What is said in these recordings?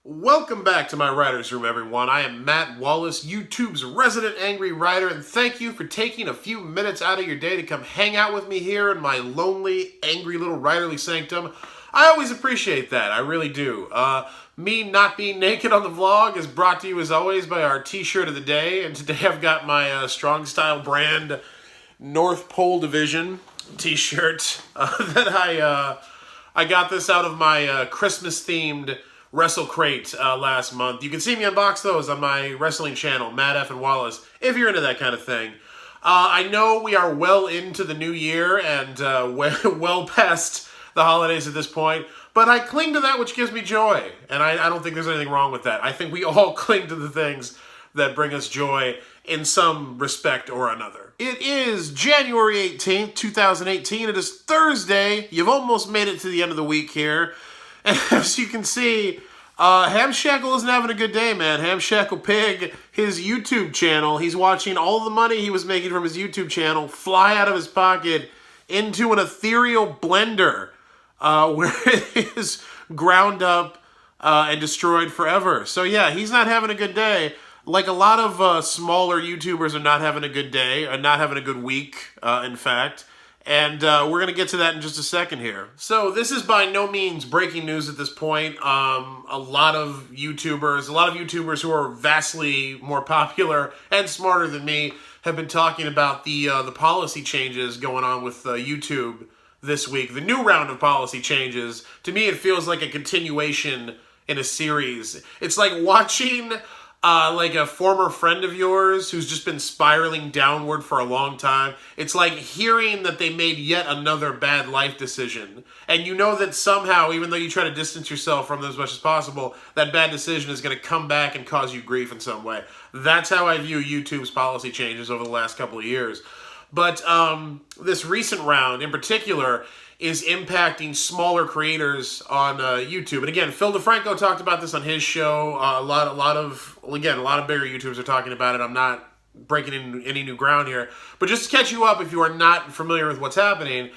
Welcome back to my writer's room, everyone. I am Matt Wallace, YouTube's resident angry writer, and thank you for taking a few minutes out of your day to come hang out with me here in my lonely, angry little writerly sanctum. I always appreciate that. I really do. Me not being naked on the vlog is brought to you, as always, by our t-shirt of the day, and today I've got my Strong Style brand North Pole Division t-shirt that I got this out of my Christmas-themed Wrestle Crate last month. You can see me unbox those on my wrestling channel, Matt F. and Wallace, if you're into that kind of thing. I know we are well into the new year and well past the holidays at this point, but I cling to that which gives me joy, and I don't think there's anything wrong with that. I think we all cling to the things that bring us joy in some respect or another. It is January 18th, 2018. It is Thursday. You've almost made it to the end of the week here. And as you can see, Hamshackle isn't having a good day, man. Hamshackle Pig, his YouTube channel, he's watching all the money he was making from his YouTube channel fly out of his pocket into an ethereal blender where it is ground up and destroyed forever. So yeah, he's not having a good day. Like a lot of smaller YouTubers are not having a good day, or not having a good week, in fact. And we're going to get to that in just a second here. So this is by no means breaking news at this point. A lot of YouTubers who are vastly more popular and smarter than me have been talking about the policy changes going on with YouTube this week. The new round of policy changes, to me, it feels like a continuation in a series. It's like watching like a former friend of yours who's just been spiraling downward for a long time. It's like hearing that they made yet another bad life decision. And you know that somehow, even though you try to distance yourself from them as much as possible, that bad decision is going to come back and cause you grief in some way. That's how I view YouTube's policy changes over the last couple of years. But this recent round in particular is impacting smaller creators on YouTube. And again, Phil DeFranco talked about this on his show. A lot of bigger YouTubers are talking about it. I'm not breaking in any new ground here. But just to catch you up, if you are not familiar with what's happening,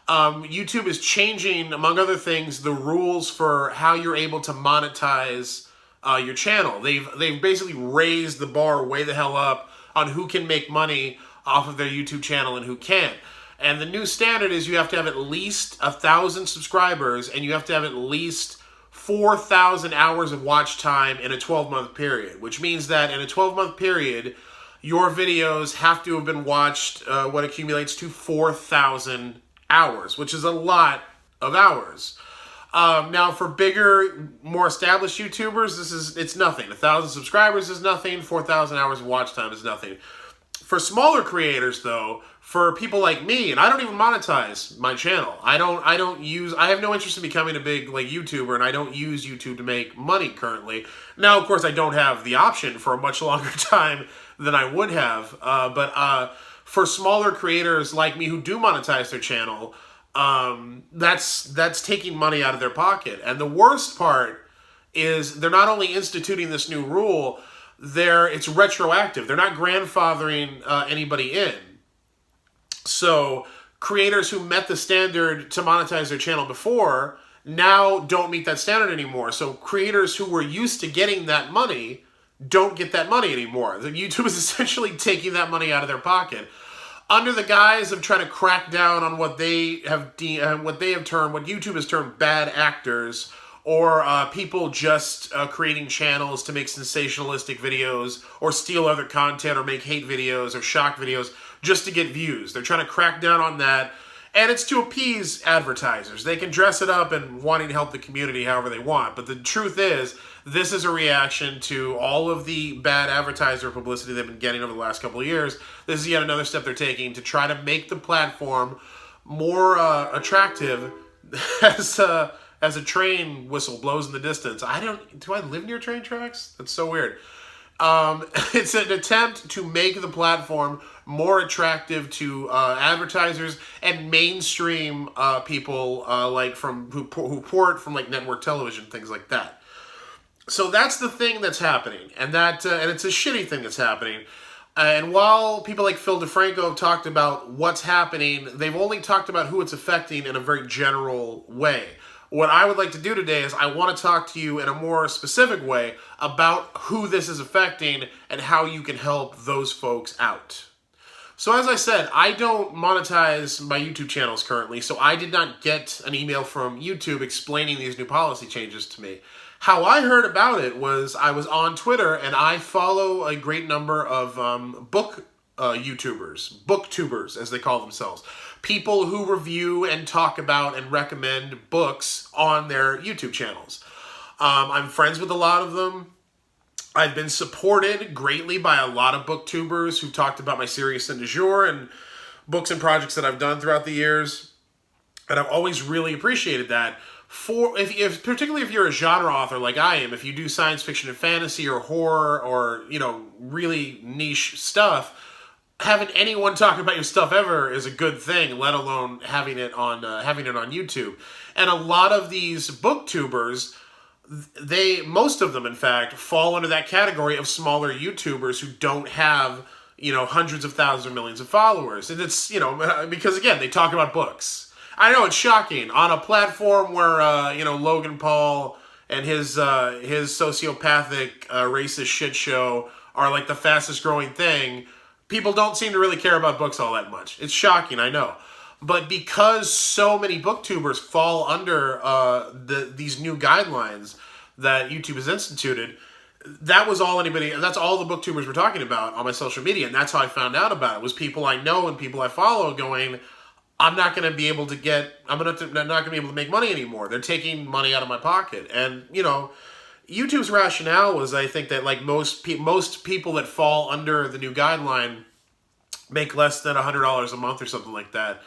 YouTube is changing, among other things, the rules for how you're able to monetize your channel. They've basically raised the bar way the hell up on who can make money off of their YouTube channel and who can't. And the new standard is you have to have at least 1,000 subscribers and you have to have at least 4,000 hours of watch time in a 12-month period, which means that in a 12-month period, your videos have to have been watched what accumulates to 4,000 hours, which is a lot of hours. Now, for bigger, more established YouTubers, it's nothing. 1,000 subscribers is nothing. 4,000 hours of watch time is nothing. For smaller creators, though, for people like me, and I don't even monetize my channel. I have no interest in becoming a big YouTuber, and I don't use YouTube to make money currently. Now, of course, I don't have the option for a much longer time than I would have. But for smaller creators like me who do monetize their channel, that's taking money out of their pocket. And the worst part is they're not only instituting this new rule, it's retroactive. They're not grandfathering anybody in. So creators who met the standard to monetize their channel before now don't meet that standard anymore. So creators who were used to getting that money don't get that money anymore. YouTube is essentially taking that money out of their pocket under the guise of trying to crack down on what YouTube has termed bad actors, or people just creating channels to make sensationalistic videos or steal other content or make hate videos or shock videos just to get views. They're trying to crack down on that, and it's to appease advertisers. They can dress it up and wanting to help the community however they want, but the truth is, this is a reaction to all of the bad advertiser publicity they've been getting over the last couple of years. This is yet another step they're taking to try to make the platform more attractive as a train whistle blows in the distance. Do I live near train tracks? That's so weird. It's an attempt to make the platform more attractive to advertisers and mainstream people who port from network television, things like that. So that's the thing that's happening, and it's a shitty thing that's happening. And while people like Phil DeFranco have talked about what's happening, they've only talked about who it's affecting in a very general way. what I would like to do today is I want to talk to you in a more specific way about who this is affecting and how you can help those folks out. So as I said, I don't monetize my YouTube channels currently, so I did not get an email from YouTube explaining these new policy changes to me. How I heard about it was I was on Twitter, and I follow a great number of BookTubers, as they call themselves. People who review and talk about and recommend books on their YouTube channels. I'm friends with a lot of them. I've been supported greatly by a lot of BookTubers who talked about my series Sin du Jour and books and projects that I've done throughout the years. And I've always really appreciated that. Particularly if you're a genre author like I am, if you do science fiction and fantasy or horror or, really niche stuff, having anyone talk about your stuff ever is a good thing, let alone having it on YouTube. And a lot of these BookTubers, most of them, in fact, fall under that category of smaller YouTubers who don't have, hundreds of thousands or millions of followers. And it's, because again, they talk about books. I know it's shocking on a platform where, Logan Paul and his sociopathic racist shit show are like the fastest growing thing. People don't seem to really care about books all that much. It's shocking, I know. But because so many BookTubers fall under these new guidelines that YouTube has instituted, that's all the BookTubers were talking about on my social media, and that's how I found out about it, was people I know and people I follow going, I'm not going to be able to make money anymore. They're taking money out of my pocket. And, YouTube's rationale was, I think, that like most people that fall under the new guideline make less than $100 a month or something like that,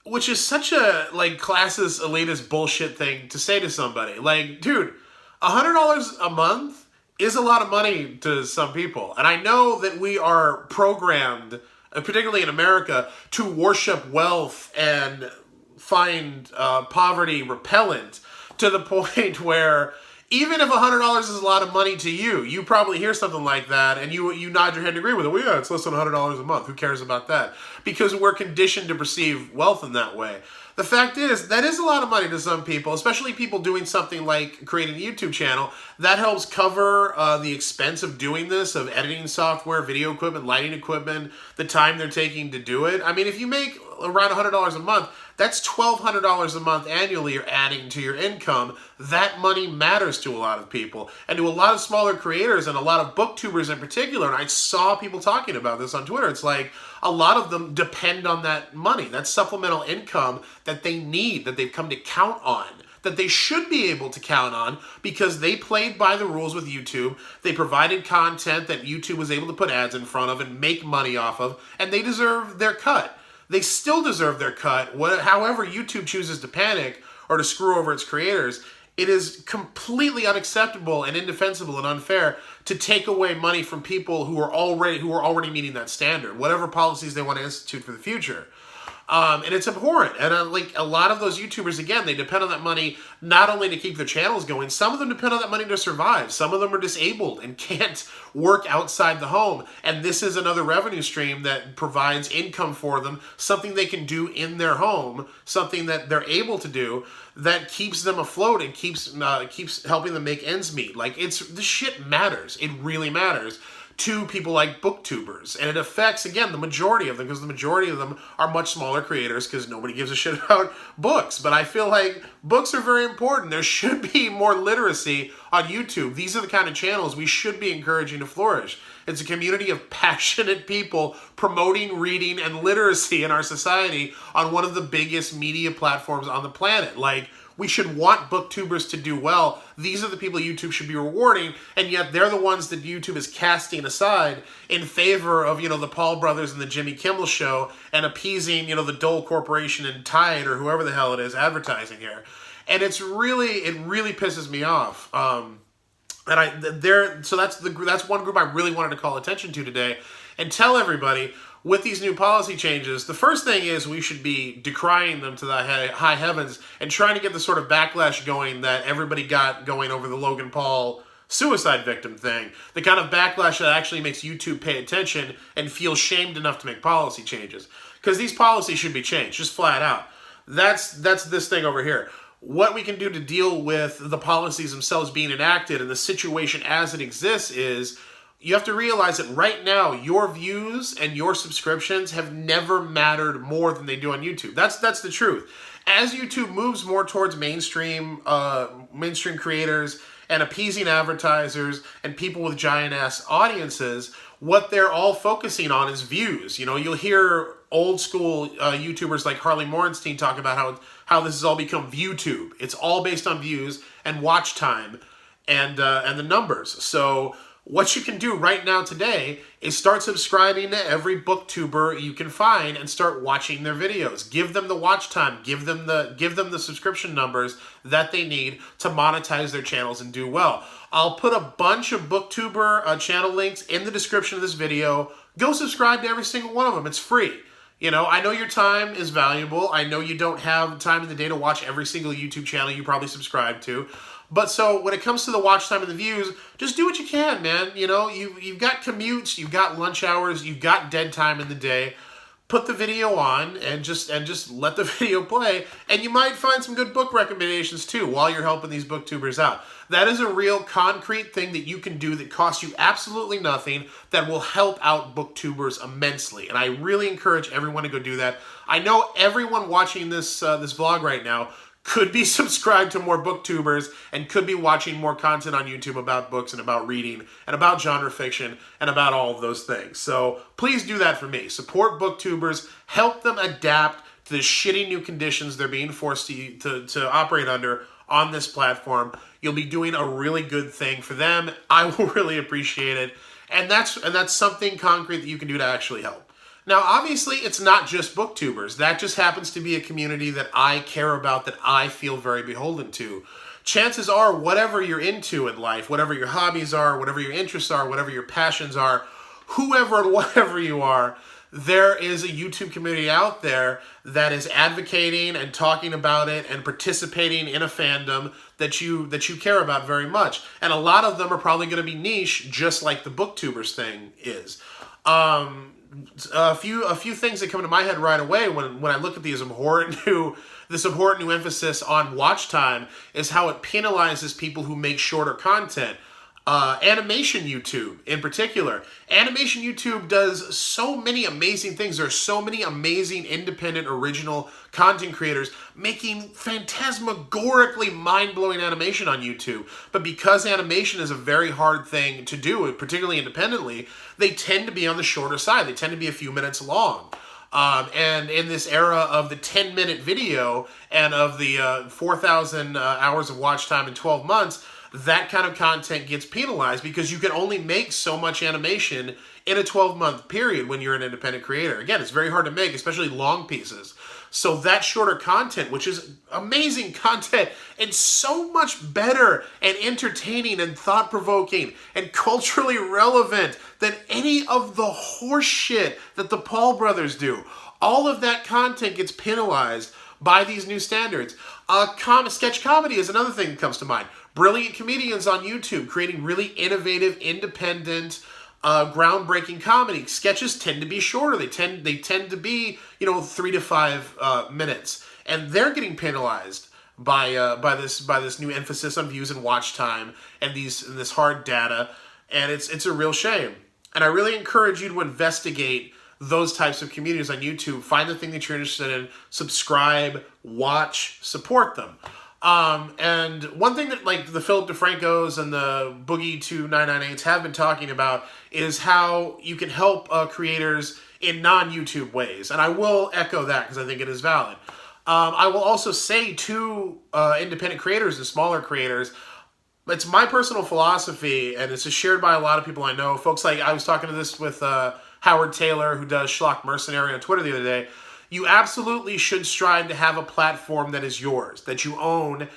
which is such a classist, elitist bullshit thing to say to somebody. Like, dude, $100 a month is a lot of money to some people, and I know that we are programmed, particularly in America, to worship wealth and find poverty repellent to the point where even if $100 is a lot of money to you, you probably hear something like that and you nod your head and agree with it. Well, yeah, it's less than $100 a month. Who cares about that? Because we're conditioned to perceive wealth in that way. The fact is, that is a lot of money to some people, especially people doing something like creating a YouTube channel. That helps cover the expense of doing this, of editing software, video equipment, lighting equipment, the time they're taking to do it. I mean, if you make around $100 a month, that's $1,200 a month annually you're adding to your income. That money matters to a lot of people, and to a lot of smaller creators and a lot of BookTubers in particular. And I saw people talking about this on Twitter. It's like a lot of them depend on that money, that supplemental income that they need, that they've come to count on, that they should be able to count on because they played by the rules with YouTube. They provided content that YouTube was able to put ads in front of and make money off of, and they deserve their cut. They still deserve their cut. However YouTube chooses to panic or to screw over its creators, it is completely unacceptable and indefensible and unfair to take away money from people who are already meeting that standard, whatever policies they want to institute for the future. And it's abhorrent. And a lot of those YouTubers, again, they depend on that money not only to keep their channels going, some of them depend on that money to survive. Some of them are disabled and can't work outside the home. And this is another revenue stream that provides income for them, something they can do in their home, something that they're able to do that keeps them afloat and keeps helping them make ends meet. This shit matters. It really matters to people like BookTubers, and it affects, again, the majority of them, because the majority of them are much smaller creators because nobody gives a shit about books. But I feel like books are very important. There should be more literacy on YouTube. These are the kind of channels we should be encouraging to flourish. It's a community of passionate people promoting reading and literacy in our society on one of the biggest media platforms on the planet. We should want BookTubers to do well. These are the people YouTube should be rewarding, and yet they're the ones that YouTube is casting aside in favor of, the Paul brothers and the Jimmy Kimmel show and appeasing, the Dole Corporation and Tide or whoever the hell it is advertising here. And it really pisses me off. So that's one group I really wanted to call attention to today and tell everybody, with these new policy changes, the first thing is we should be decrying them to the high heavens and trying to get the sort of backlash going that everybody got going over the Logan Paul suicide victim thing. The kind of backlash that actually makes YouTube pay attention and feel shamed enough to make policy changes. Because these policies should be changed, just flat out. That's this thing over here. what we can do to deal with the policies themselves being enacted and the situation as it exists is you have to realize that right now your views and your subscriptions have never mattered more than they do on YouTube. That's the truth. As YouTube moves more towards mainstream creators and appeasing advertisers and people with giant-ass audiences, what they're all focusing on is views. You know, you'll hear old school YouTubers like Harley Morenstein talk about how this has all become ViewTube. It's all based on views and watch time and the numbers. So what you can do right now today is start subscribing to every booktuber you can find and start watching their videos. Give them the watch time, give them the subscription numbers that they need to monetize their channels and do well. I'll put a bunch of booktuber channel links in the description of this video. Go subscribe to every single one of them. It's free. You know, I know your time is valuable. I know you don't have time in the day to watch every single YouTube channel you probably subscribe to. But so when it comes to the watch time and the views, just do what you can, man. You know, you've got commutes, you've got lunch hours, you've got dead time in the day. Put the video on and just let the video play, and you might find some good book recommendations too while you're helping these booktubers out. That is a real concrete thing that you can do that costs you absolutely nothing that will help out booktubers immensely. And I really encourage everyone to go do that. I know everyone watching this vlog right now could be subscribed to more booktubers and could be watching more content on YouTube about books and about reading and about genre fiction and about all of those things. So please do that for me. Support booktubers. Help them adapt to the shitty new conditions they're being forced to operate under on this platform. You'll be doing a really good thing for them. I will really appreciate it. And that's something concrete that you can do to actually help. Now, obviously, it's not just booktubers. That just happens to be a community that I care about, that I feel very beholden to. Chances are, whatever you're into in life, whatever your hobbies are, whatever your interests are, whatever your passions are, whoever and whatever you are, there is a YouTube community out there that is advocating and talking about it and participating in a fandom that you care about very much. And a lot of them are probably going to be niche, just like the booktubers thing is. A few things that come to my head right away when I look at this abhorrent new emphasis on watch time is how it penalizes people who make shorter content. Animation YouTube in particular. Animation YouTube does so many amazing things. There are so many amazing independent original content creators making phantasmagorically mind-blowing animation on YouTube. But because animation is a very hard thing to do, particularly independently, they tend to be on the shorter side. They tend to be a few minutes long. And in this era of the 10-minute video and of the 4,000 hours of watch time in 12 months, that kind of content gets penalized because you can only make so much animation in a 12-month period when you're an independent creator. Again, it's very hard to make, especially long pieces. So that shorter content, which is amazing content and so much better and entertaining and thought-provoking and culturally relevant than any of the horse shit that the Paul brothers do. All of that content gets penalized by these new standards. Sketch comedy is another thing that comes to mind. Brilliant comedians on YouTube creating really innovative, independent, groundbreaking comedy. Sketches tend to be shorter. They tend to be 3 to 5 minutes, and they're getting penalized by this new emphasis on views and watch time and this hard data, and it's a real shame. And I really encourage you to investigate those types of communities on YouTube. Find the thing that you're interested in, subscribe, watch, support them. And one thing that like the Philip DeFrancos and the Boogie2998s have been talking about is how you can help creators in non-YouTube ways. And I will echo that because I think it is valid. I will also say to independent creators and smaller creators, it's my personal philosophy, and it's shared by a lot of people I know. Folks like, I was talking to this with Howard Taylor, who does Schlock Mercenary on Twitter the other day. You absolutely should strive to have a platform that is yours, that you own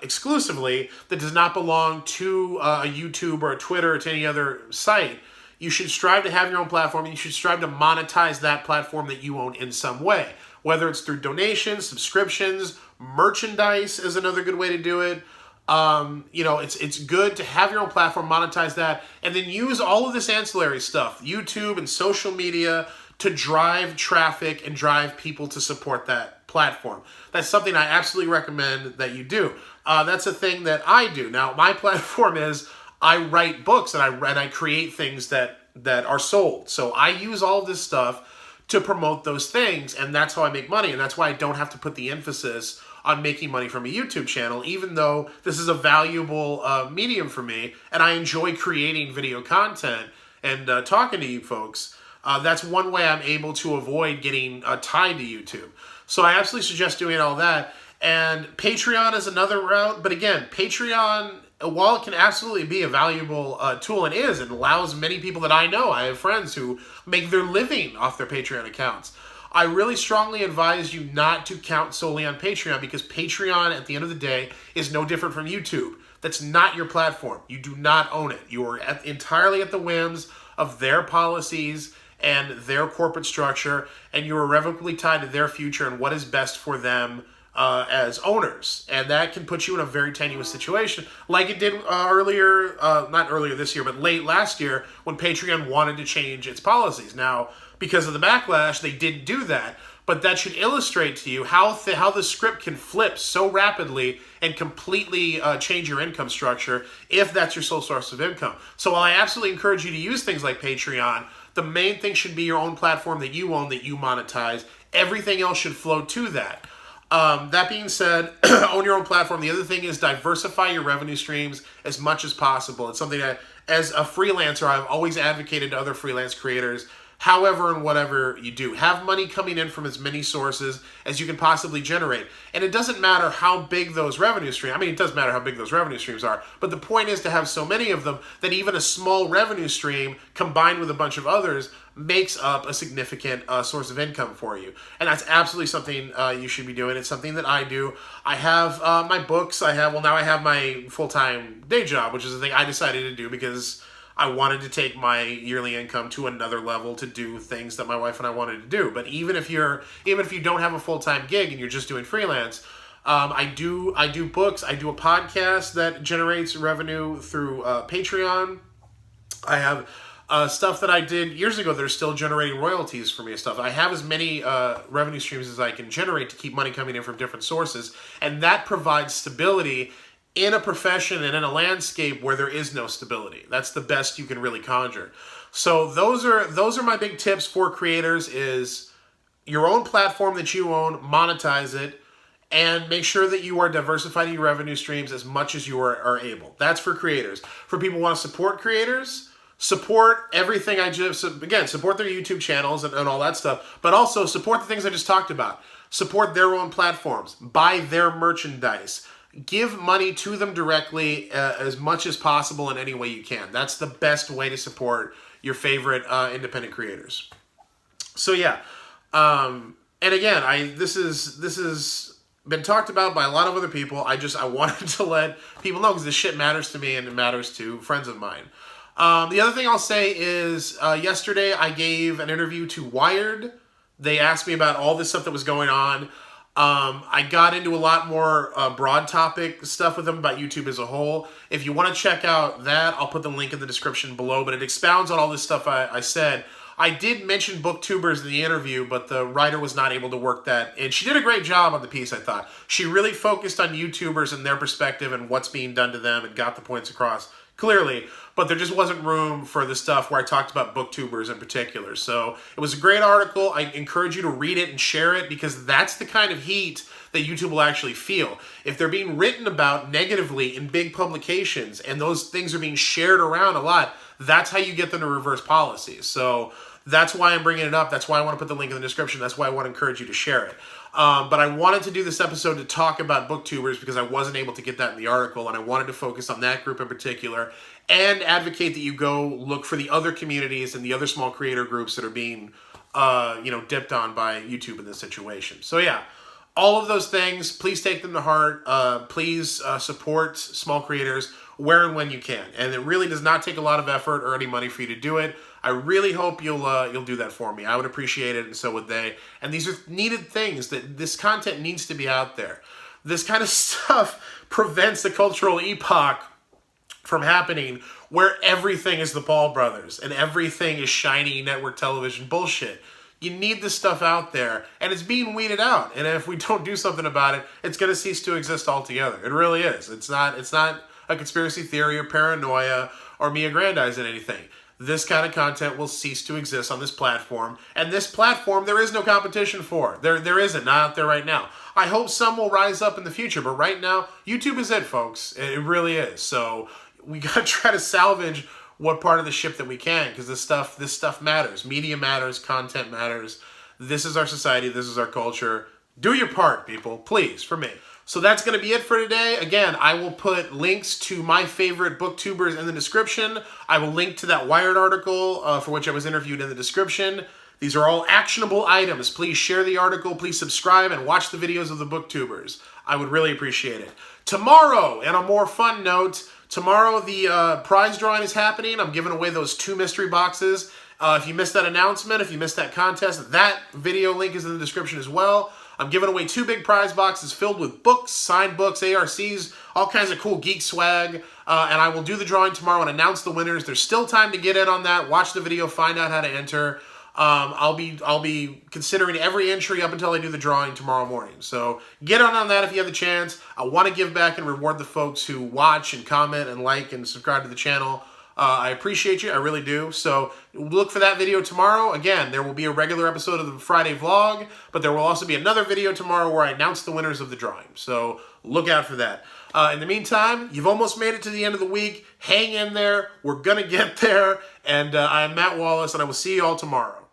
exclusively, that does not belong to a YouTube or a Twitter or to any other site. You should strive to have your own platform, and you should strive to monetize that platform that you own in some way. Whether it's through donations, subscriptions, merchandise is another good way to do it. It's good to have your own platform, monetize that, and then use all of this ancillary stuff, YouTube and social media, to drive traffic and drive people to support that platform. That's something I absolutely recommend that you do. That's a thing that I do. Now, my platform is I write books and I create things that are sold. So I use all this stuff to promote those things, and that's how I make money, and that's why I don't have to put the emphasis on making money from a YouTube channel, even though this is a valuable medium for me, and I enjoy creating video content and talking to you folks. That's one way I'm able to avoid getting tied to YouTube. So I absolutely suggest doing all that. And Patreon is another route, but again, Patreon, while it can absolutely be a valuable tool, and is, it allows many people that I know, I have friends who make their living off their Patreon accounts. I really strongly advise you not to count solely on Patreon, because Patreon, at the end of the day, is no different from YouTube. That's not your platform. You do not own it. You are entirely at the whims of their policies and their corporate structure, and you are irrevocably tied to their future and what is best for them as owners. And that can put you in a very tenuous situation, like it did earlier, not earlier this year, but late last year, when Patreon wanted to change its policies. Now, because of the backlash, they didn't do that, but that should illustrate to you how the script can flip so rapidly and completely change your income structure if that's your sole source of income. So while I absolutely encourage you to use things like Patreon, the main thing should be your own platform that you own, that you monetize. Everything else should flow to that. That being said, own your own platform. The other thing is diversify your revenue streams as much as possible. It's something that, as a freelancer, I've always advocated to other freelance creators. However and whatever you do, have money coming in from as many sources as you can possibly generate. And it doesn't matter how big those revenue streams, it does matter how big those revenue streams are, but the point is to have so many of them that even a small revenue stream combined with a bunch of others makes up a significant source of income for you. And that's absolutely something you should be doing. It's something that I do. I have my books. Now I have my full-time day job, which is the thing I decided to do because I wanted to take my yearly income to another level to do things that my wife and I wanted to do. But even if you don't have a full-time gig and you're just doing freelance, I do books. I do a podcast that generates revenue through Patreon. I have stuff that I did years ago that are still generating royalties for me and stuff. I have as many revenue streams as I can generate to keep money coming in from different sources, and that provides stability in a profession and in a landscape where there is no stability. That's the best you can really conjure. So those are my big tips for creators: is your own platform that you own, monetize it, and make sure that you are diversifying your revenue streams as much as you are able. That's for creators. For people who want to support creators, support everything I just, again, support their YouTube channels and all that stuff, but also support the things I just talked about. Support their own platforms. Buy their merchandise. Give money to them directly as much as possible in any way you can. That's the best way to support your favorite independent creators. So yeah, and again, this is been talked about by a lot of other people. I wanted to let people know because this shit matters to me and it matters to friends of mine. The other thing I'll say is yesterday I gave an interview to Wired. They asked me about all this stuff that was going on. I got into a lot more broad topic stuff with them about YouTube as a whole. If you want to check out that, I'll put the link in the description below, but it expounds on all this stuff I said. I did mention BookTubers in the interview, but the writer was not able to work that, and she did a great job on the piece, I thought. She really focused on YouTubers and their perspective and what's being done to them and got the points across clearly, but there just wasn't room for the stuff where I talked about BookTubers in particular. So it was a great article. I encourage you to read it and share it, because that's the kind of heat that YouTube will actually feel. If they're being written about negatively in big publications and those things are being shared around a lot, that's how you get them to reverse policies. So that's why I'm bringing it up. That's why I want to put the link in the description. That's why I want to encourage you to share it. But I wanted to do this episode to talk about BookTubers because I wasn't able to get that in the article, and I wanted to focus on that group in particular and advocate that you go look for the other communities and the other small creator groups that are being, dipped on by YouTube in this situation. So yeah, all of those things, please take them to heart. Please support small creators where and when you can. And it really does not take a lot of effort or any money for you to do it. I really hope you'll do that for me. I would appreciate it, and so would they. And these are needed things. That this content needs to be out there. This kind of stuff prevents the cultural epoch from happening where everything is the Paul brothers and everything is shiny network television bullshit. You need this stuff out there, and it's being weeded out. And if we don't do something about it, it's going to cease to exist altogether. It really is. It's not a conspiracy theory or paranoia or me aggrandizing anything. This kind of content will cease to exist on this platform. And this platform, there is no competition for. There isn't, not out there right now. I hope some will rise up in the future, but right now, YouTube is it, folks. It really is. So we got to try to salvage what part of the ship that we can, because this stuff matters. Media matters, content matters. This is our society, this is our culture. Do your part, people, please, for me. So that's going to be it for today. Again, I will put links to my favorite booktubers in the description. I will link to that Wired article for which I was interviewed in the description. These are all actionable items. Please share the article, please subscribe, and watch the videos of the booktubers. I would really appreciate it. Tomorrow, and a more fun note, tomorrow the prize drawing is happening. I'm giving away those 2 mystery boxes. If you missed that announcement, if you missed that contest, that video link is in the description as well. I'm giving away 2 big prize boxes filled with books, signed books, ARCs, all kinds of cool geek swag. And I will do the drawing tomorrow and announce the winners. There's still time to get in on that. Watch the video, find out how to enter. I'll be considering every entry up until I do the drawing tomorrow morning. So get on that if you have the chance. I want to give back and reward the folks who watch and comment and like and subscribe to the channel. I appreciate you, I really do. So look for that video tomorrow. Again, there will be a regular episode of the Friday vlog, but there will also be another video tomorrow where I announce the winners of the drawing. So look out for that. In the meantime, you've almost made it to the end of the week. Hang in there. We're going to get there. And I'm Matt Wallace, and I will see you all tomorrow.